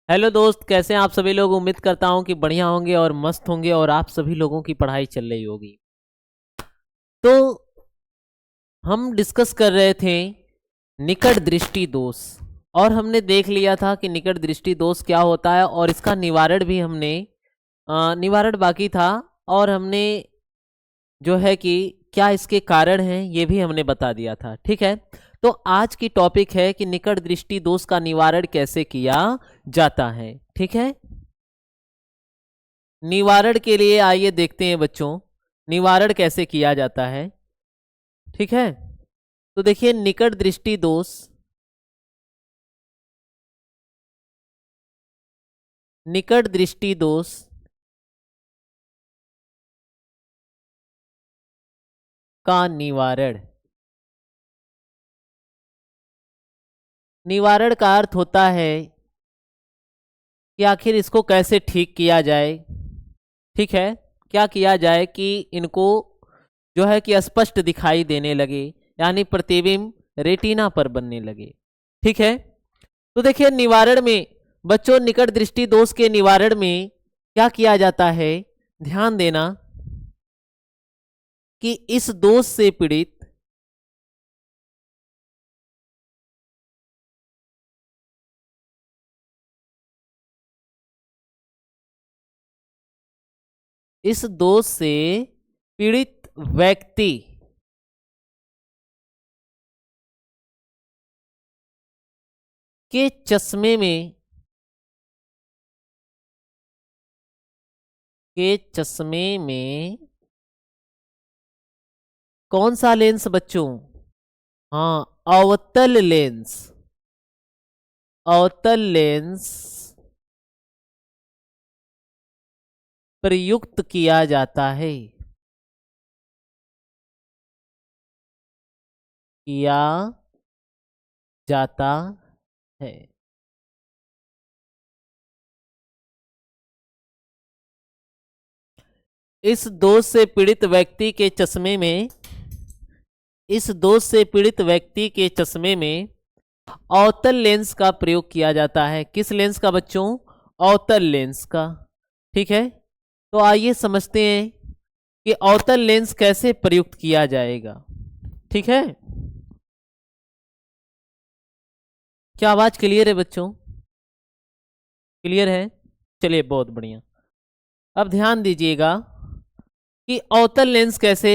Hello दोस्त, कैसे हैं आप सभी लोग। उम्मीद करता हूं कि बढ़िया होंगे और मस्त होंगे और आप सभी लोगों की पढ़ाई चल रही होगी। तो हम डिस्कस कर रहे थे निकट दृष्टि दोष, और हमने देख लिया था कि निकट दृष्टि दोष क्या होता है और इसका निवारण भी हमने निवारण बाकी था। और हमने जो है कि क्या इसके कारण हैं ये भी हमने बता दिया था। ठीक है, तो आज की टॉपिक है कि निकट दृष्टि दोष का निवारण कैसे किया जाता है। ठीक है, निवारण के लिए आइए देखते हैं बच्चों, निवारण कैसे किया जाता है। ठीक है, तो देखिए निकट दृष्टि दोष, निकट दृष्टि दोष का निवारण। निवारण का अर्थ होता है कि आखिर इसको कैसे ठीक किया जाए। ठीक है, क्या किया जाए कि इनको जो है कि स्पष्ट दिखाई देने लगे, यानी प्रतिबिंब रेटिना पर बनने लगे। ठीक है, तो देखिए निवारण में बच्चों, निकट दृष्टि दोष के निवारण में क्या किया जाता है, ध्यान देना कि इस दोष से पीड़ित इस दोष से पीड़ित व्यक्ति के चश्मे में कौन सा लेंस बच्चों? हाँ, अवतल लेंस। अवतल लेंस प्रयुक्त किया जाता है, किया जाता है। इस दोष से पीड़ित व्यक्ति के चश्मे में इस दोष से पीड़ित व्यक्ति के चश्मे में अवतल लेंस का प्रयोग किया जाता है। किस लेंस का बच्चों? अवतल लेंस का। ठीक है, तो आइए समझते हैं कि अवतल लेंस कैसे प्रयुक्त किया जाएगा। ठीक है, क्या आवाज क्लियर है बच्चों? क्लियर है, चलिए बहुत बढ़िया। अब ध्यान दीजिएगा कि अवतल लेंस कैसे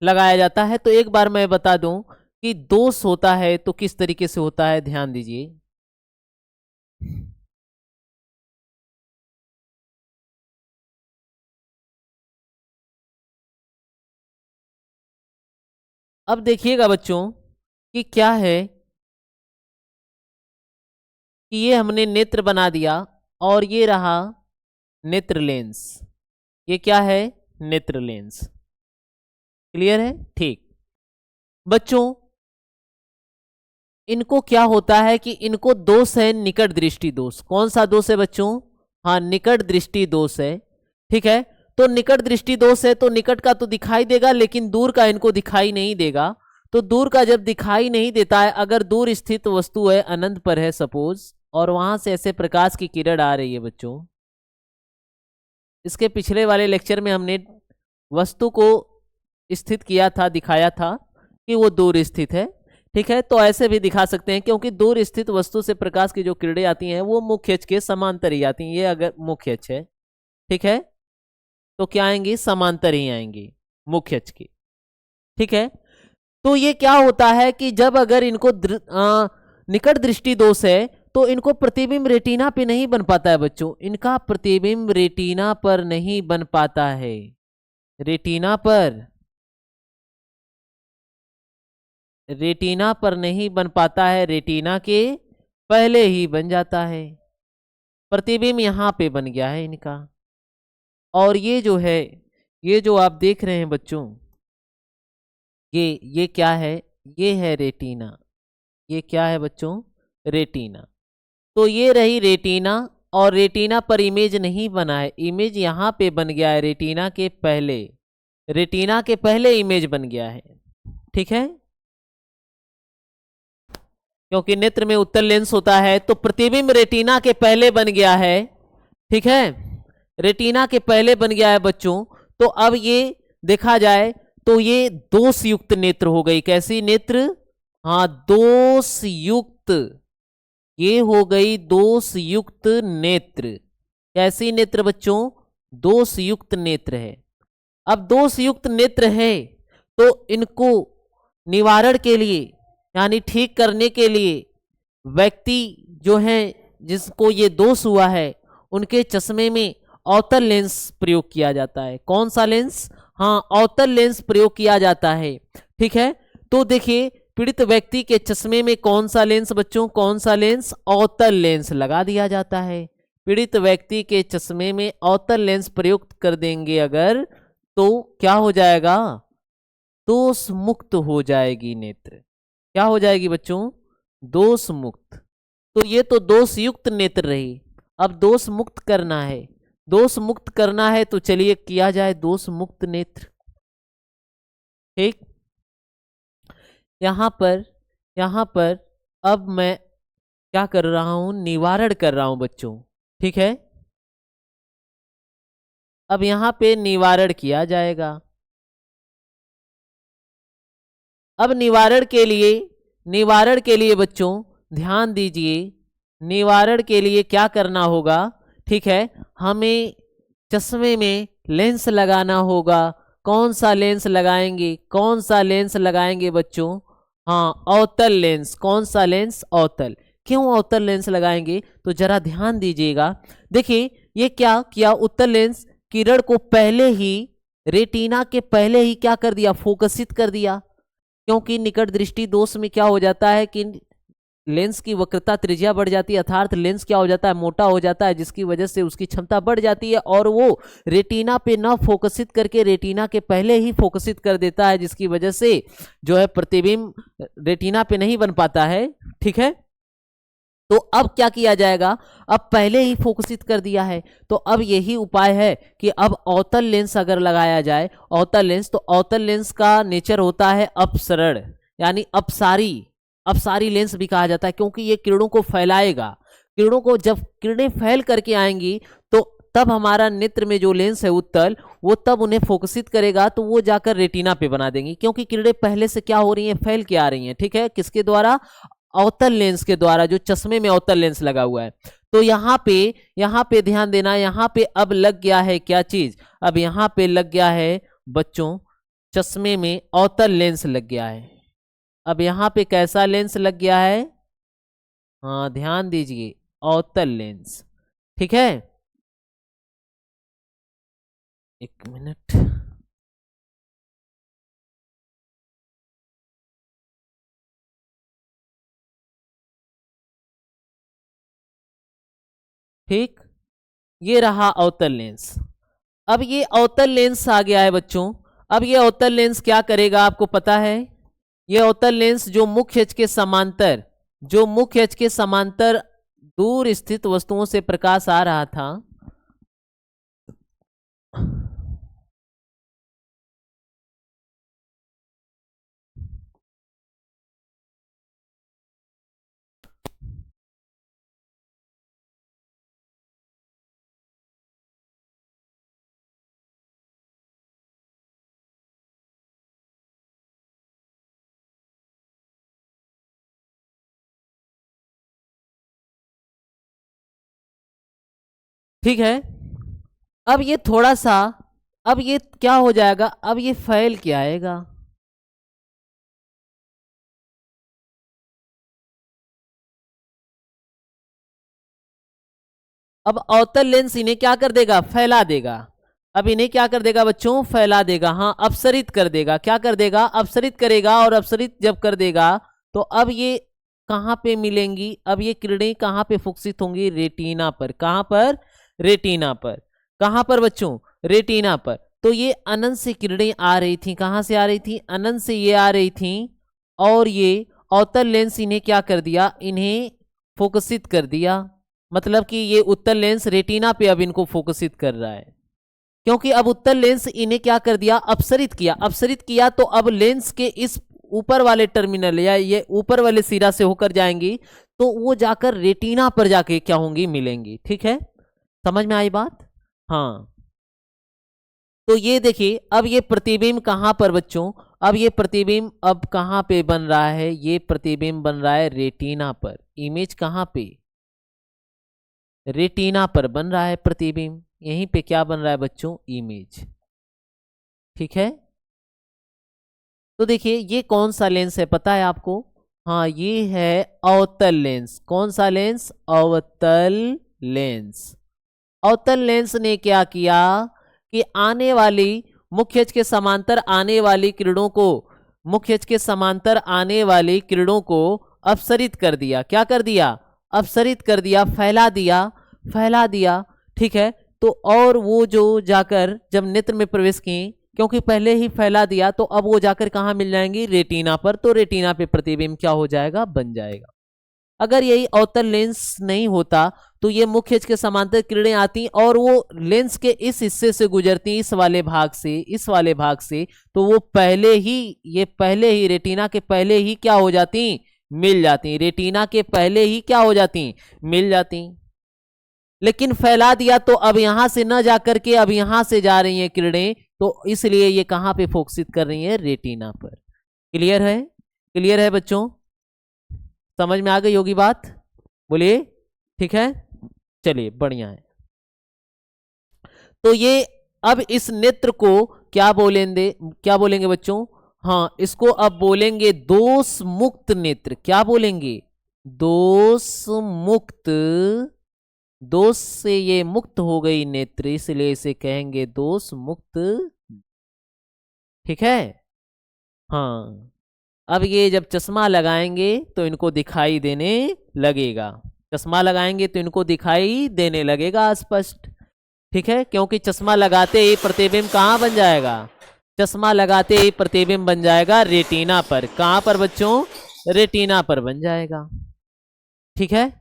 लगाया जाता है। तो एक बार मैं बता दूं कि दोष होता है तो किस तरीके से होता है, ध्यान दीजिए। अब देखिएगा बच्चों कि क्या है कि ये हमने नेत्र बना दिया और ये रहा नेत्र लेंस। ये क्या है? नेत्र लेंस। क्लियर है? ठीक बच्चों, इनको क्या होता है कि इनको दोष है निकट दृष्टि दोष। कौन सा दोष है बच्चों? हाँ, निकट दृष्टि दोष है। ठीक है, तो निकट दृष्टि दोष है तो निकट का तो दिखाई देगा लेकिन दूर का इनको दिखाई नहीं देगा। तो दूर का जब दिखाई नहीं देता है, अगर दूर स्थित वस्तु है, अनंत पर है सपोज, और वहां से ऐसे प्रकाश की किरण आ रही है बच्चों। इसके पिछले वाले लेक्चर में हमने वस्तु को स्थित किया था, दिखाया था कि वो दूर स्थित है। ठीक है, तो ऐसे भी दिखा सकते हैं क्योंकि दूर स्थित वस्तु से प्रकाश की जो किरणें आती हैं वो मुख्य अक्ष के समांतर ही आती हैं। ये अगर मुख्य अक्ष है, ठीक है, तो क्या आएंगी? समांतर ही आएंगी मुख्य अक्ष की। ठीक है, तो ये क्या होता है कि जब अगर इनको निकट दृष्टि दोष है तो इनको प्रतिबिंब रेटिना पे नहीं बन पाता है बच्चों। इनका प्रतिबिंब रेटिना पर नहीं बन पाता है। रेटिना पर नहीं बन पाता है, रेटिना के पहले ही बन जाता है। प्रतिबिंब यहां पे बन गया है इनका। और ये जो है, ये जो आप देख रहे हैं बच्चों, ये क्या है? ये है रेटिना। ये क्या है बच्चों? रेटिना। तो ये रही रेटिना, और रेटिना पर इमेज नहीं बना है, इमेज यहां पे बन गया है रेटिना के पहले। रेटिना के पहले इमेज बन गया है। ठीक है, क्योंकि नेत्र में उत्तल लेंस होता है, तो प्रतिबिंब रेटिना के पहले बन गया है। ठीक है, रेटिना के पहले बन गया है बच्चों। तो अब ये देखा जाए तो ये दोष युक्त नेत्र हो गई। कैसी नेत्र? हाँ, दोष युक्त। ये हो गई दोष युक्त नेत्र। कैसी नेत्र बच्चों? दोष युक्त नेत्र है। अब दोष युक्त नेत्र है तो इनको निवारण के लिए यानी ठीक करने के लिए व्यक्ति जो है जिसको ये दोष हुआ है उनके चश्मे में अवतल लेंस प्रयोग किया जाता है। कौन सा लेंस? हाँ, अवतल लेंस प्रयोग किया जाता है। ठीक है, तो देखिए पीड़ित व्यक्ति के चश्मे में कौन सा लेंस बच्चों? कौन सा लेंस? अवतल लेंस लगा दिया जाता है। पीड़ित व्यक्ति के चश्मे में अवतल लेंस प्रयुक्त कर देंगे अगर, तो क्या हो जाएगा? दोष मुक्त हो जाएगी नेत्र। क्या हो जाएगी बच्चों? दोष मुक्त। तो ये तो दोष युक्त नेत्र रही। अब दोष मुक्त करना है, दोष मुक्त करना है तो चलिए किया जाए दोष मुक्त नेत्र। ठीक, यहां पर अब मैं क्या कर रहा हूं? निवारण कर रहा हूं बच्चों। ठीक है, अब यहां पे निवारण किया जाएगा। अब निवारण के लिए बच्चों ध्यान दीजिए, निवारण के लिए क्या करना होगा? ठीक है, हमें चश्मे में लेंस लगाना होगा। कौन सा लेंस लगाएंगे? कौन सा लेंस लगाएंगे बच्चों? हाँ, अवतल लेंस। कौन सा लेंस? अवतल। क्यों अवतल लेंस लगाएंगे? तो जरा ध्यान दीजिएगा। देखिए ये क्या किया, उत्तल लेंस किरण को पहले ही रेटिना के पहले ही क्या कर दिया? फोकसित कर दिया। क्योंकि निकट दृष्टि दोष में क्या हो जाता है कि लेंस की वक्रता त्रिज्या बढ़ जाती है, अर्थात लेंस क्या हो जाता है? मोटा हो जाता है, जिसकी वजह से उसकी क्षमता बढ़ जाती है और वो रेटिना पे न फोकसित करके रेटिना के पहले ही फोकसित कर देता है, जिसकी वजह से जो है प्रतिबिंब रेटिना पे नहीं बन पाता है। ठीक है, तो अब क्या किया जाएगा? अब पहले ही फोकसित कर दिया है, तो अब यही उपाय है कि अब अवतल लेंस अगर लगाया जाए, अवतल लेंस, तो अवतल लेंस का नेचर होता है अपसरण यानी अपसारी लेंस भी कहा जाता है, क्योंकि ये किरणों को फैलाएगा। किरणों को जब किरणें फैल करके आएंगी तो तब हमारा नेत्र में जो लेंस है उत्तल, वो तब उन्हें फोकसित करेगा, तो वो जाकर रेटिना पे बना देंगी। क्योंकि किरणें पहले से क्या हो रही हैं? फैल के आ रही हैं। ठीक है, किसके द्वारा? अवतल लेंस के द्वारा, जो चश्मे में अवतल लेंस लगा हुआ है। तो यहाँ पे ध्यान देना, यहाँ पे अब लग गया है क्या चीज? अब यहाँ पे लग गया है बच्चों, चश्मे में अवतल लेंस लग गया है। अब यहाँ पे कैसा लेंस लग गया है? हाँ, ध्यान दीजिए, अवतल लेंस। ठीक है, एक मिनट। ठीक, ये रहा अवतल लेंस। अब ये अवतल लेंस आ गया है बच्चों। अब ये अवतल लेंस क्या करेगा आपको पता है? ये अवतल लेंस जो मुख्य अक्ष के समांतर दूर स्थित वस्तुओं से प्रकाश आ रहा था, ठीक है, अब ये थोड़ा सा, अब ये क्या हो जाएगा? अब ये फैल के आएगा। अब अवतल लेंस इन्हें क्या कर देगा? फैला देगा। अब इन्हें क्या कर देगा बच्चों? फैला देगा। हाँ, अपसरित कर देगा। क्या कर देगा? अपसरित करेगा। और अपसरित जब कर देगा तो अब ये कहां पे मिलेंगी? अब ये किरणें कहां पे फोकसित होंगी? रेटिना पर। कहां पर? रेटिना पर। कहां पर बच्चों? रेटिना पर। तो ये अनंत से किरणें आ रही थी। कहां से आ रही थी? अनंत से ये आ रही थी, और ये अवतल लेंस इन्हें क्या कर दिया? इन्हें फोकसित कर दिया। मतलब कि ये उत्तल लेंस रेटिना पे अब इनको फोकसित कर रहा है, क्योंकि अब उत्तल लेंस इन्हें क्या कर दिया? अपसरित किया। अपसरित किया तो अब लेंस के इस ऊपर वाले टर्मिनल या ये ऊपर वाले सिरा से होकर जाएंगी तो वो जाकर रेटिना पर जाके क्या होंगी, मिलेंगी। ठीक है, समझ में आई बात? हाँ, तो ये देखिए अब ये प्रतिबिंब कहां पर बच्चों, अब ये प्रतिबिंब अब कहां पे बन रहा है, ये प्रतिबिंब बन रहा है रेटिना पर। इमेज कहां पे, रेटिना पर बन रहा है प्रतिबिंब। यहीं पे क्या बन रहा है बच्चों, इमेज। ठीक है, तो देखिए ये कौन सा लेंस है पता है आपको? हाँ, ये है अवतल लेंस। कौन सा लेंस, अवतल लेंस। अवतल लेंस ने क्या किया कि आने वाली मुख्य अक्ष के समांतर आने वाली किरणों को, मुख्य अक्ष के समांतर आने वाली किरणों को अपसरित कर दिया। क्या कर दिया, अपसरित कर दिया, फैला दिया, फैला दिया। ठीक है, तो और वो जो जाकर जब नेत्र में प्रवेश की, क्योंकि पहले ही फैला दिया, तो अब वो जाकर कहाँ मिल जाएंगी, रेटिना पर। तो रेटिना पे प्रतिबिंब क्या हो जाएगा, बन जाएगा। अगर यही अवतल लेंस नहीं होता तो ये मुख्य अक्ष के समांतर किरणें आती और वो लेंस के इस हिस्से से गुजरती, इस वाले भाग से, इस वाले भाग से, तो वो पहले ही, ये पहले ही रेटिना के पहले ही क्या हो जाती, मिल जाती। रेटिना के पहले ही क्या हो जाती, मिल जाती। लेकिन फैला दिया तो अब यहां से न जाकर के अब यहां से जा रही हैं किरणें, तो इसलिए ये कहां पे फोकसित कर रही है, रेटिना पर। क्लियर है, क्लियर है बच्चों? समझ में आ गई होगी बात, बोलिए। ठीक है, चलिए बढ़िया है। तो ये अब इस नेत्र को क्या बोलेंगे, क्या बोलेंगे बच्चों? हाँ, इसको अब बोलेंगे दोष मुक्त नेत्र। क्या बोलेंगे, दोष मुक्त। दोष से ये मुक्त हो गई नेत्र, इसलिए इसे कहेंगे दोष मुक्त। ठीक है, हाँ। अब ये जब चश्मा लगाएंगे तो इनको दिखाई देने लगेगा, चश्मा लगाएंगे तो इनको दिखाई देने लगेगा स्पष्ट। ठीक है, क्योंकि चश्मा लगाते ही प्रतिबिंब कहाँ बन जाएगा, चश्मा लगाते ही प्रतिबिंब बन जाएगा रेटिना पर। कहाँ पर बच्चों, रेटिना पर बन जाएगा। ठीक है,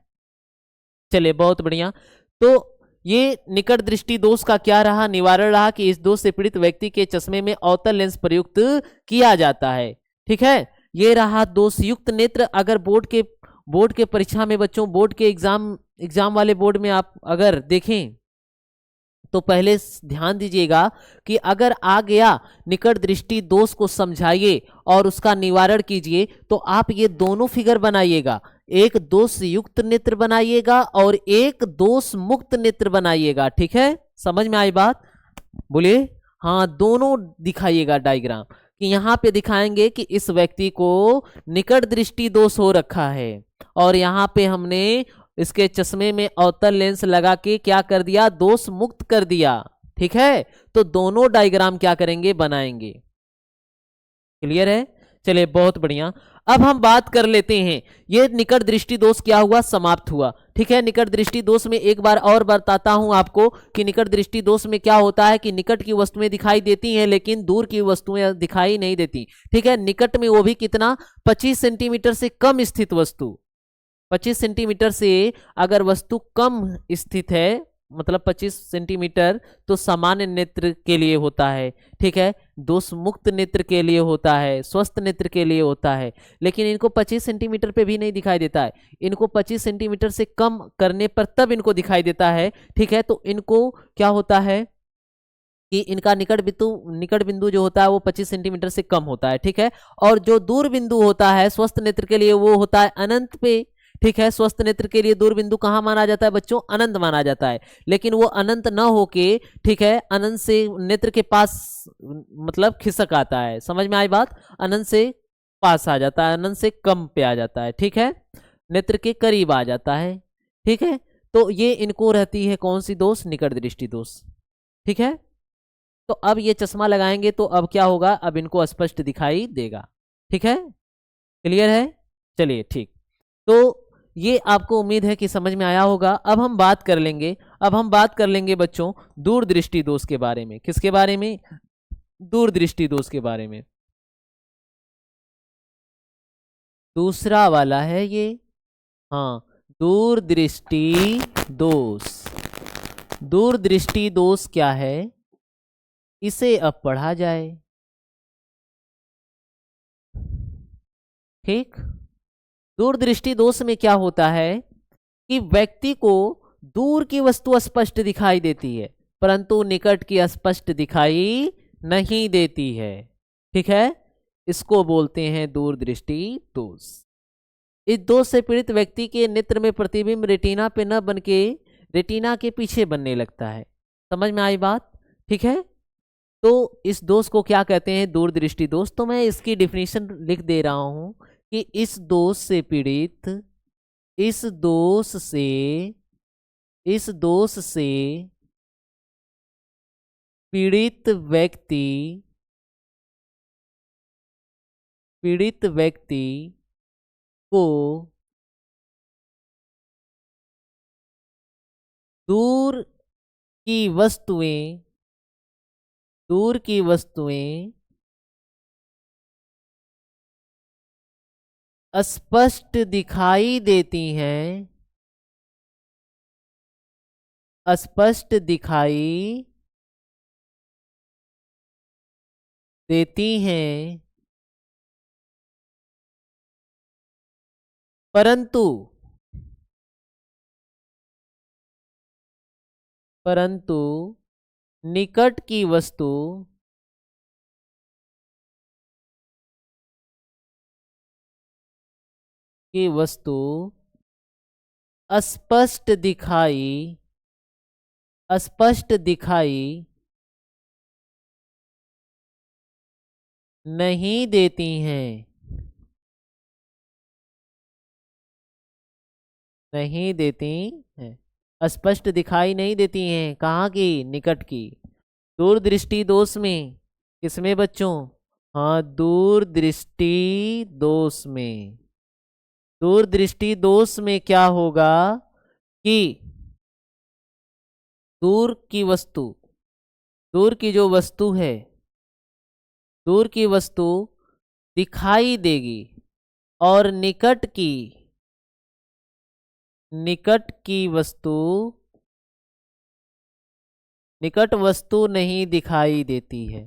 चलिए बहुत बढ़िया। तो ये निकट दृष्टि दोष का क्या रहा, निवारण रहा कि इस दोष से पीड़ित व्यक्ति के चश्मे में अवतल लेंस प्रयुक्त किया जाता है। ठीक है, ये रहा दोषयुक्त नेत्र। अगर बोर्ड के परीक्षा में बच्चों, बोर्ड के एग्जाम वाले बोर्ड में आप अगर देखें तो पहले ध्यान दीजिएगा कि अगर आ गया निकट दृष्टि दोष को समझाइए और उसका निवारण कीजिए, तो आप ये दोनों फिगर बनाइएगा, एक दोष युक्त नेत्र बनाइएगा और एक दोष मुक्त नेत्र बनाइएगा। ठीक है, समझ में आई बात, बोलिए। हाँ, दोनों दिखाइएगा डायग्राम, कि यहाँ पे दिखाएंगे कि इस व्यक्ति को निकट दृष्टि दोष हो रखा है और यहाँ पे हमने इसके चश्मे में अवतल लेंस लगा के क्या कर दिया, दोष मुक्त कर दिया। ठीक है, तो दोनों डायग्राम क्या करेंगे, बनाएंगे। क्लियर है, चलिए बहुत बढ़िया। अब हम बात कर लेते हैं, ये निकट दृष्टि दोष क्या हुआ, समाप्त हुआ। ठीक है, निकट दृष्टि दोष में एक बार और बताता हूं आपको कि निकट दृष्टि दोष में क्या होता है कि निकट की वस्तुएं दिखाई देती हैं लेकिन दूर की वस्तुएं दिखाई नहीं देती। ठीक है, निकट में वो भी कितना, 25 सेंटीमीटर से कम स्थित वस्तु। 25 सेंटीमीटर से अगर वस्तु कम स्थित है, मतलब 25 सेंटीमीटर, तो सामान्य नेत्र के लिए होता है। ठीक है, दोष मुक्त नेत्र के लिए होता है, स्वस्थ नेत्र के लिए होता है। लेकिन इनको 25 सेंटीमीटर पे भी नहीं दिखाई देता है, इनको 25 सेंटीमीटर से कम करने पर तब इनको दिखाई देता है। ठीक है, तो इनको क्या होता है कि इनका निकट बिंदु जो होता है वो 25 सेंटीमीटर से कम होता है। ठीक है, और जो दूर बिंदु होता है स्वस्थ नेत्र के लिए वो होता है अनंत पे। ठीक है, स्वस्थ नेत्र के लिए दूर बिंदु कहाँ माना जाता है बच्चों, अनंत माना जाता है। लेकिन वो अनंत न होके, ठीक है, अनंत से नेत्र के पास मतलब खिसक आता है। समझ में आई बात, अनंत से पास आ जाता है, अनंत से कम पे आ जाता है। ठीक है, नेत्र के करीब आ जाता है। ठीक है, तो ये इनको रहती है कौन सी दोष, निकट दृष्टि दोष। ठीक है, तो अब ये चश्मा लगाएंगे तो अब क्या होगा, अब इनको स्पष्ट दिखाई देगा। ठीक है, क्लियर है, चलिए ठीक। तो ये आपको उम्मीद है कि समझ में आया होगा। अब हम बात कर लेंगे बच्चों दूरदृष्टि दोष के बारे में। किसके बारे में, दूरदृष्टि दोष के बारे में। दूसरा वाला है ये, हाँ, दूरदृष्टि दोष। दूरदृष्टि दोष क्या है, इसे अब पढ़ा जाए। ठीक। दूरदृष्टि दोष में क्या होता है कि व्यक्ति को दूर की वस्तु स्पष्ट दिखाई देती है परंतु निकट की स्पष्ट दिखाई नहीं देती है। ठीक है, इसको बोलते हैं दूरदृष्टि दोष। इस दोष से पीड़ित व्यक्ति के नेत्र में प्रतिबिंब रेटिना पे न बन के रेटिना के पीछे बनने लगता है। समझ में आई बात? ठीक है, तो इस दोष को क्या कहते हैं? दूरदृष्टि दोष। तो मैं इसकी डिफिनीशन लिख दे रहा हूं कि इस दोष से पीड़ित, इस दोष से पीड़ित व्यक्ति को दूर की वस्तुएं स्पष्ट दिखाई देती हैं, परंतु निकट की वस्तु स्पष्ट दिखाई नहीं देती हैं, स्पष्ट दिखाई नहीं देती हैं। कहाँ की? निकट की। दूरदृष्टि दोष में, किसमें बच्चों? हाँ, दूरदृष्टि दोष में। दूरदृष्टि दोष में क्या होगा कि दूर की जो वस्तु है, दूर की वस्तु दिखाई देगी और निकट वस्तु नहीं दिखाई देती है।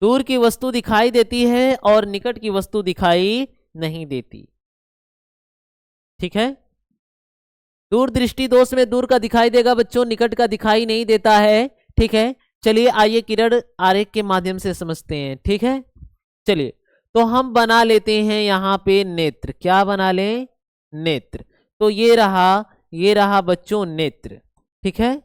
दूर की वस्तु दिखाई देती है और निकट की वस्तु दिखाई नहीं देती। ठीक है, दूरदृष्टि दोष में दूर का दिखाई देगा बच्चों, निकट का दिखाई नहीं देता है। ठीक है, चलिए आइए किरण आरेख के माध्यम से समझते हैं। ठीक है, चलिए तो हम बना लेते हैं यहां पे नेत्र। क्या बना लें? नेत्र। तो ये रहा बच्चों नेत्र। ठीक है,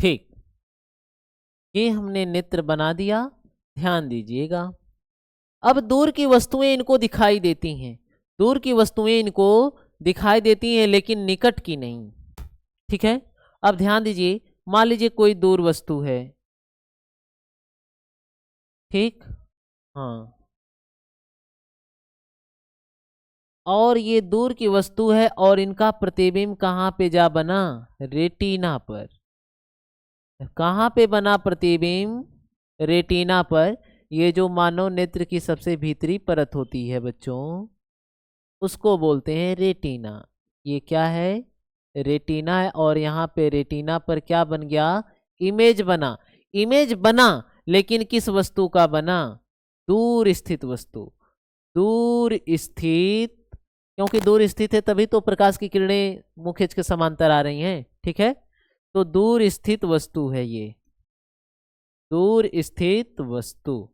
ठीक, ये हमने नेत्र बना दिया। ध्यान दीजिएगा, अब दूर की वस्तुएं इनको दिखाई देती हैं, लेकिन निकट की नहीं। ठीक है, अब ध्यान दीजिए, मान लीजिए कोई दूर वस्तु है। ठीक, हाँ, और ये दूर की वस्तु है और इनका प्रतिबिंब कहाँ पे जा बना? रेटिना पर। कहाँ पे बना प्रतिबिंब? रेटिना पर। ये जो मानव नेत्र की सबसे भीतरी परत होती है बच्चों, उसको बोलते हैं रेटिना। ये क्या है? रेटिना है। और यहाँ पे रेटिना पर क्या बन गया? इमेज बना। लेकिन किस वस्तु का बना? दूर स्थित वस्तु। क्योंकि दूर स्थित है तभी तो प्रकाश की किरणें मुख्य के समांतर आ रही हैं। ठीक है, तो दूर स्थित वस्तु है ये, दूर स्थित वस्तु।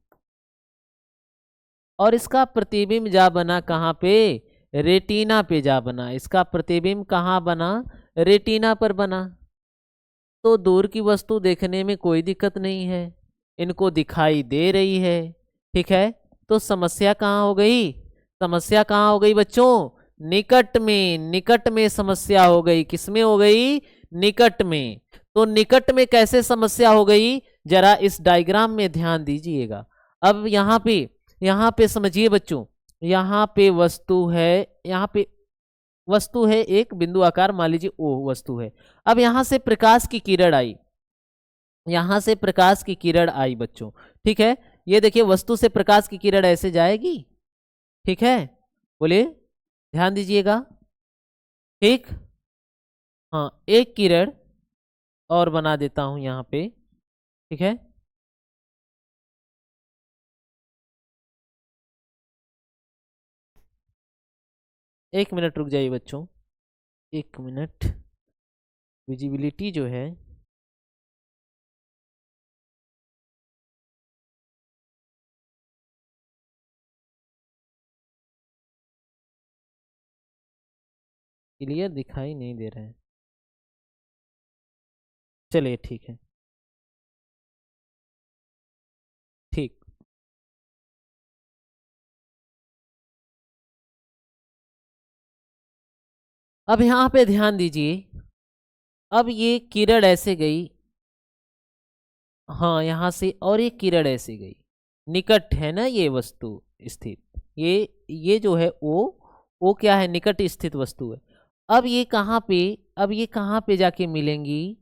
और इसका प्रतिबिंब जा बना कहाँ पे? रेटिना पे जा बना। इसका प्रतिबिंब कहाँ बना? रेटिना पर बना। तो दूर की वस्तु देखने में कोई दिक्कत नहीं है, इनको दिखाई दे रही है। ठीक है, तो समस्या कहाँ हो गई बच्चों? निकट में समस्या हो गई। किसमें हो गई? निकट में। तो निकट में कैसे समस्या हो गई, जरा इस डायग्राम में ध्यान दीजिएगा। अब यहाँ पे समझिए बच्चों, यहाँ पे वस्तु है, यहाँ पे वस्तु है एक बिंदु आकार, मान लीजिए ओ वस्तु है। अब यहां से प्रकाश की किरण आई, यहां से प्रकाश की किरण आई बच्चों, ठीक है। ये देखिए वस्तु से प्रकाश की किरण ऐसे जाएगी, ठीक है, बोलिए, ध्यान दीजिएगा, ठीक। हाँ, एक किरण और बना देता हूं यहां पे, ठीक है। एक मिनट रुक जाइए बच्चों, एक मिनट, विजिबिलिटी जो है क्लियर दिखाई नहीं दे रहा है, चलिए ठीक है, ठीक। अब यहां पे ध्यान दीजिए, अब ये किरण ऐसे गई, हाँ यहां से, और एक किरण ऐसे गई, निकट है ना ये वस्तु स्थित, ये जो है वो क्या है, निकट स्थित वस्तु है। अब ये कहाँ पे, अब ये कहाँ पे जाके मिलेंगी,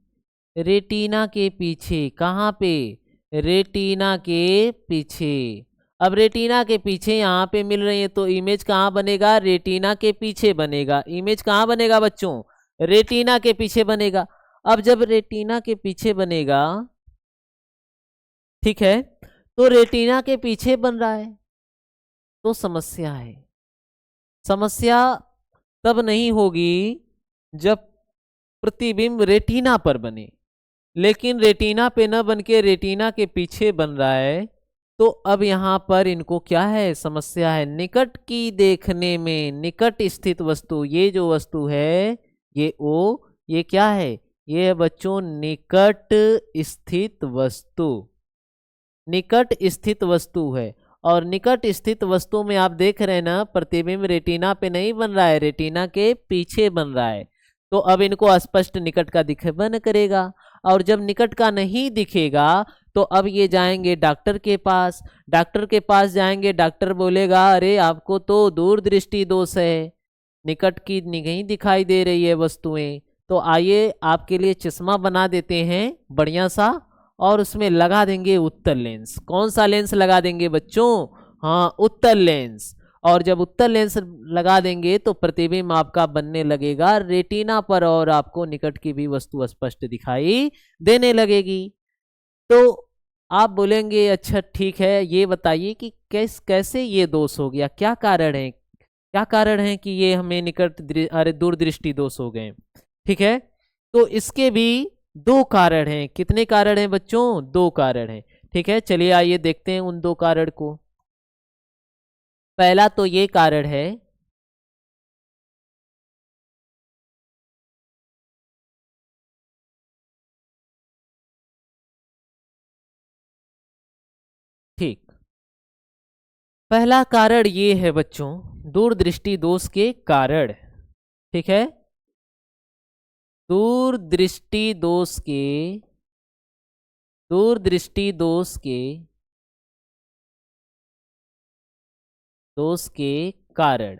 रेटिना के पीछे, कहाँ पे, रेटिना के पीछे। अब रेटिना के पीछे यहाँ पे मिल रही है, तो इमेज कहाँ बनेगा, रेटिना के पीछे बनेगा। इमेज कहाँ बनेगा बच्चों, रेटिना के पीछे बनेगा। अब जब रेटिना के पीछे बनेगा, ठीक है, तो रेटिना के पीछे बन रहा है, तो समस्या है। समस्या तब नहीं होगी जब प्रतिबिंब रेटिना पर बने, लेकिन रेटिना पे न बन के रेटिना के पीछे बन रहा है, तो अब यहां पर इनको क्या है, समस्या है। निकट की देखने में, निकट स्थित वस्तु, ये जो वस्तु है ये ओ, ये क्या है, ये है बच्चों निकट स्थित वस्तु, निकट स्थित वस्तु है। और निकट स्थित वस्तु में आप देख रहे हैं ना, प्रतिबिंब रेटिना पे नहीं बन रहा है, रेटिना के पीछे बन रहा है, तो अब इनको स्पष्ट निकट का दिखबा न करेगा। और जब निकट का नहीं दिखेगा, तो अब ये जाएंगे डॉक्टर के पास, डॉक्टर के पास जाएंगे, डॉक्टर बोलेगा अरे आपको तो दूर दृष्टि दोष है, निकट की नहीं दिखाई दे रही है वस्तुएं, तो आइए आपके लिए चश्मा बना देते हैं बढ़िया सा, और उसमें लगा देंगे उत्तल लेंस। कौन सा लेंस लगा देंगे बच्चों, हाँ उत्तल लेंस। और जब उत्तल लेंस लगा देंगे तो प्रतिबिंब आपका बनने लगेगा रेटिना पर, और आपको निकट की भी वस्तु स्पष्ट दिखाई देने लगेगी। तो आप बोलेंगे अच्छा ठीक है, ये बताइए कि कैसे ये दोष हो गया, क्या कारण है, क्या कारण है कि ये हमें अरे दूरदृष्टि दोष हो गए, ठीक है। तो इसके भी दो कारण हैं। कितने कारण हैं बच्चों, दो कारण हैं, ठीक है। चलिए आइए देखते हैं उन दो कारण को। पहला तो ये कारण है, ठीक, पहला कारण ये है बच्चों दूरदृष्टि दोष के कारण, ठीक है। दूरदृष्टि दोष के, दूरदृष्टि दोष के कारण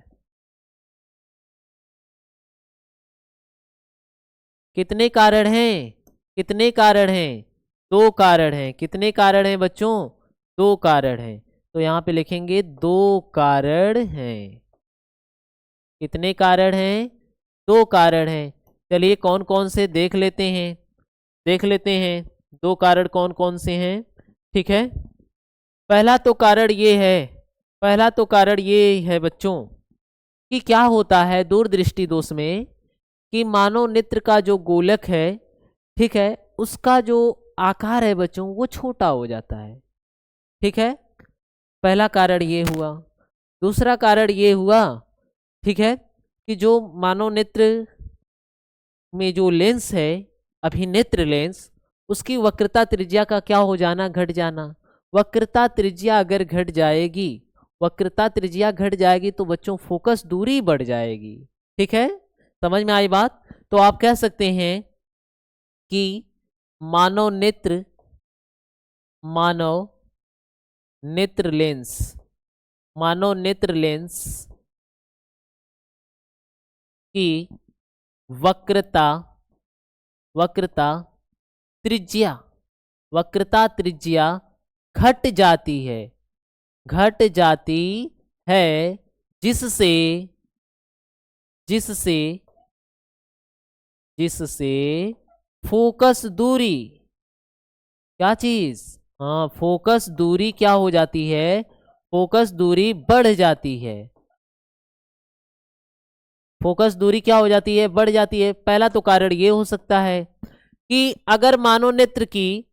कितने कारण हैं, कितने कारण हैं, दो कारण हैं। कितने कारण हैं बच्चों, दो कारण हैं। तो यहाँ पे लिखेंगे दो कारण हैं। कितने कारण हैं, दो कारण हैं। चलिए कौन कौन से देख लेते हैं, देख लेते हैं दो कारण कौन कौन से हैं, ठीक है। पहला तो कारण ये है, पहला तो कारण ये है बच्चों कि क्या होता है दूरदृष्टि दोष में, कि मानव नेत्र का जो गोलक है, ठीक है, उसका जो आकार है बच्चों वो छोटा हो जाता है, ठीक है। पहला कारण ये हुआ। दूसरा कारण ये हुआ, ठीक है, कि जो मानव नेत्र में जो लेंस है, अभिनेत्र लेंस, उसकी वक्रता त्रिज्या का क्या हो जाना, घट जाना। वक्रता त्रिज्या अगर घट जाएगी, वक्रता त्रिज्या घट जाएगी तो बच्चों फोकस दूरी बढ़ जाएगी, ठीक है। समझ में आई बात। तो आप कह सकते हैं कि मानव नेत्र, मानव नेत्र लेंस, मानव नेत्र लेंस की वक्रता, वक्रता त्रिज्या, वक्रता त्रिज्या घट जाती है, घट जाती है, जिससे, जिससे, जिससे फोकस दूरी, क्या चीज, हाँ फोकस दूरी क्या हो जाती है, फोकस दूरी बढ़ जाती है, फोकस दूरी क्या हो जाती है, बढ़ जाती है। पहला तो कारण ये हो सकता है कि अगर मानव नेत्र की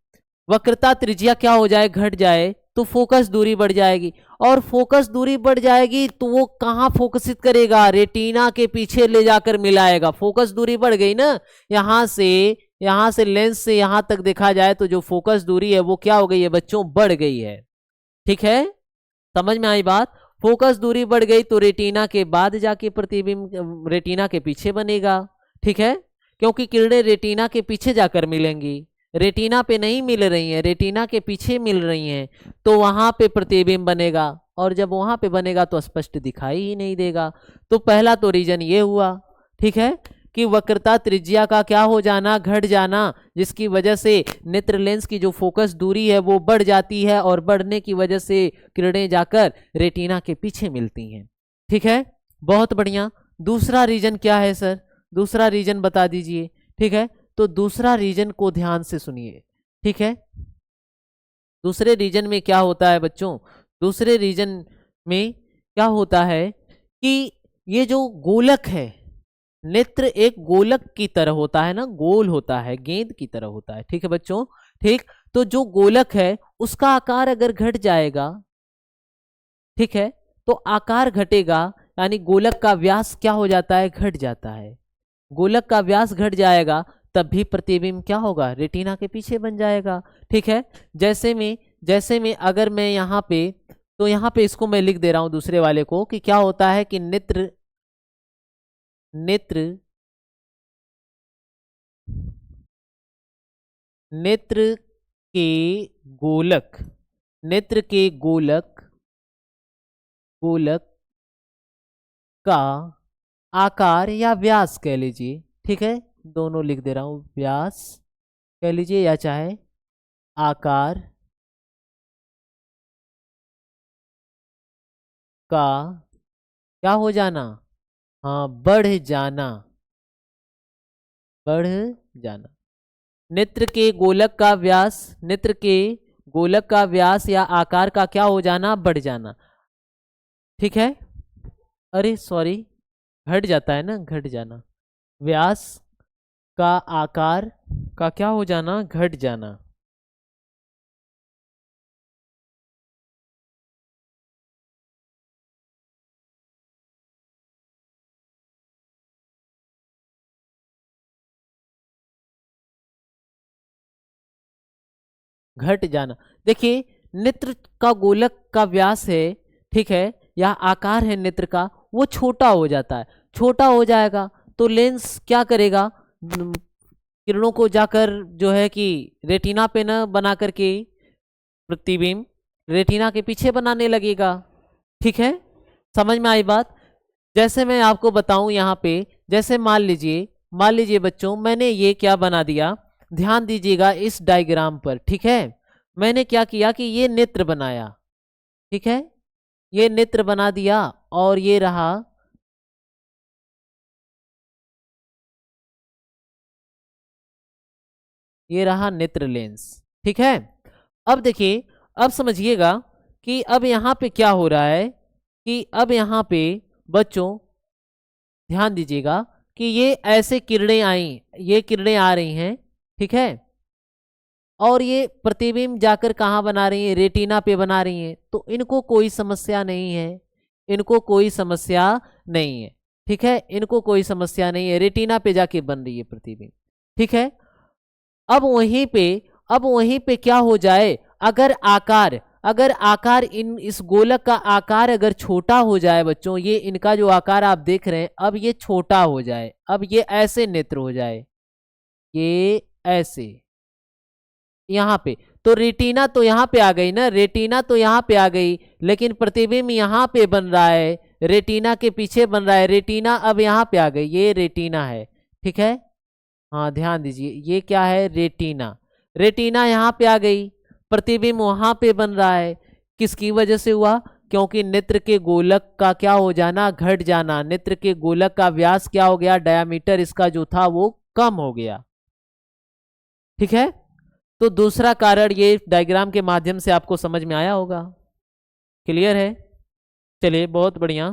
वक्रता त्रिज्या क्या हो जाए, घट जाए, तो फोकस दूरी बढ़ जाएगी, और फोकस दूरी बढ़ जाएगी तो वो कहां फोकसित करेगा, रेटिना के पीछे ले जाकर मिलाएगा। फोकस दूरी बढ़ गई ना, यहां से लेंस से यहां तक देखा जाए तो जो फोकस दूरी है वो क्या हो गई है बच्चों, बढ़ गई है। ठीक है, समझ में आई बात। फोकस दूरी बढ़ गई तो रेटिना के बाद जाके प्रतिबिंब रेटिना के पीछे बनेगा। ठीक है, क्योंकि किरणें रेटिना के पीछे जाकर मिलेंगी, रेटिना पे नहीं मिल रही हैं, रेटिना के पीछे मिल रही हैं, तो वहां पे प्रतिबिंब बनेगा, और जब वहां पे बनेगा तो स्पष्ट दिखाई ही नहीं देगा। तो पहला तो रीजन ये हुआ, ठीक है, कि वक्रता त्रिज्या का क्या हो जाना, घट जाना, जिसकी वजह से नेत्र लेंस की जो फोकस दूरी है वो बढ़ जाती है, और बढ़ने की वजह से किरणें जाकर रेटिना के पीछे मिलती हैं। ठीक है, बहुत बढ़िया। दूसरा रीजन क्या है सर, दूसरा रीजन बता दीजिए। ठीक है, तो दूसरा रीजन को ध्यान से सुनिए। ठीक है, दूसरे रीजन में क्या होता है बच्चों, दूसरे रीजन में क्या होता है कि ये जो गोलक है, नेत्र एक गोलक की तरह होता है ना, गोल होता है, गेंद की तरह होता है। ठीक है बच्चों, ठीक, तो जो गोलक है उसका आकार अगर घट जाएगा, ठीक है, तो आकार घटेगा, यानी गोलक का व्यास क्या हो जाता है, घट जाता है। गोलक का व्यास घट जाएगा तब भी प्रतिबिंब क्या होगा, रेटिना के पीछे बन जाएगा। ठीक है, जैसे में अगर मैं यहाँ पे, तो यहाँ पे इसको मैं लिख दे रहा हूं दूसरे वाले को, कि क्या होता है कि नेत्र, नेत्र, नेत्र के गोलक, नेत्र के गोलक, गोलक का आकार या व्यास कह लीजिए। ठीक है, दोनों लिख दे रहा हूं, व्यास कह लीजिए या चाहे आकार का क्या हो जाना, हाँ बढ़ जाना, बढ़ जाना। नेत्र के गोलक का व्यास, नेत्र के गोलक का व्यास या आकार का क्या हो जाना, बढ़ जाना। ठीक है, अरे सॉरी, घट जाता है ना, घट जाना, व्यास का आकार का क्या हो जाना, घट जाना। घट जाना, देखिए नेत्र का गोलक का व्यास है, ठीक है, या आकार है नेत्र का, वो छोटा हो जाता है, छोटा हो जाएगा तो लेंस क्या करेगा, किरणों को जाकर जो है कि रेटिना पे न बना करके प्रतिबिंब रेटिना के पीछे बनाने लगेगा। ठीक है, समझ में आई बात। जैसे मैं आपको बताऊं यहाँ पे, जैसे मान लीजिए बच्चों, मैंने ये क्या बना दिया, ध्यान दीजिएगा इस डायग्राम पर। ठीक है, मैंने क्या किया कि ये नेत्र बनाया, ठीक है, ये नेत्र बना दिया, और ये रहा, ये रहा नेत्र लेंस। ठीक है, अब देखिए, अब समझिएगा कि अब यहाँ पे क्या हो रहा है, कि अब यहाँ पे बच्चों ध्यान दीजिएगा कि ये ऐसे किरणें आई, ये किरणें आ रही हैं, ठीक है, और ये प्रतिबिंब जाकर कहाँ बना रही है, रेटिना पे बना रही हैं, तो इनको कोई समस्या नहीं है, इनको कोई समस्या नहीं है। ठीक है, इनको कोई समस्या नहीं है, रेटिना पे जाके बन रही है प्रतिबिंब। ठीक है, अब वहीं पे, अब वहीं पे क्या हो जाए, अगर आकार, अगर आकार इन इस गोलक का आकार अगर छोटा हो जाए बच्चों, ये इनका जो आकार आप देख रहे हैं, अब ये छोटा हो जाए, अब ये ऐसे नेत्र हो जाए, ये ऐसे, यहाँ पे, तो रेटिना तो यहाँ पे आ गई ना, रेटिना तो यहाँ पे आ गई, लेकिन प्रतिबिंब यहाँ पे बन रहा है, रेटिना के पीछे बन रहा है, रेटिना अब यहाँ पे आ गई, ये रेटिना है, ठीक है। हाँ ध्यान दीजिए, ये क्या है, रेटिना, रेटिना यहाँ पे आ गई, प्रतिबिंब वहां पे बन रहा है, किसकी वजह से हुआ, क्योंकि नेत्र के गोलक का क्या हो जाना, घट जाना, नेत्र के गोलक का व्यास क्या हो गया, डायामीटर इसका जो था वो कम हो गया, ठीक है। तो दूसरा कारण ये डायग्राम के माध्यम से आपको समझ में आया होगा, क्लियर है। चलिए बहुत बढ़िया,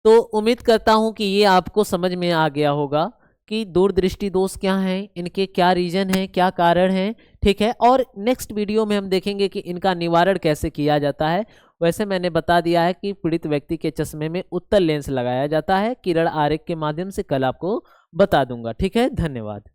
तो उम्मीद करता हूं कि ये आपको समझ में आ गया होगा कि दूरदृष्टि दोष क्या हैं, इनके क्या रीजन हैं, क्या कारण हैं, ठीक है। और नेक्स्ट वीडियो में हम देखेंगे कि इनका निवारण कैसे किया जाता है। वैसे मैंने बता दिया है कि पीड़ित व्यक्ति के चश्मे में उत्तल लेंस लगाया जाता है, किरण आरेख के माध्यम से कल आपको बता दूंगा, ठीक है। धन्यवाद।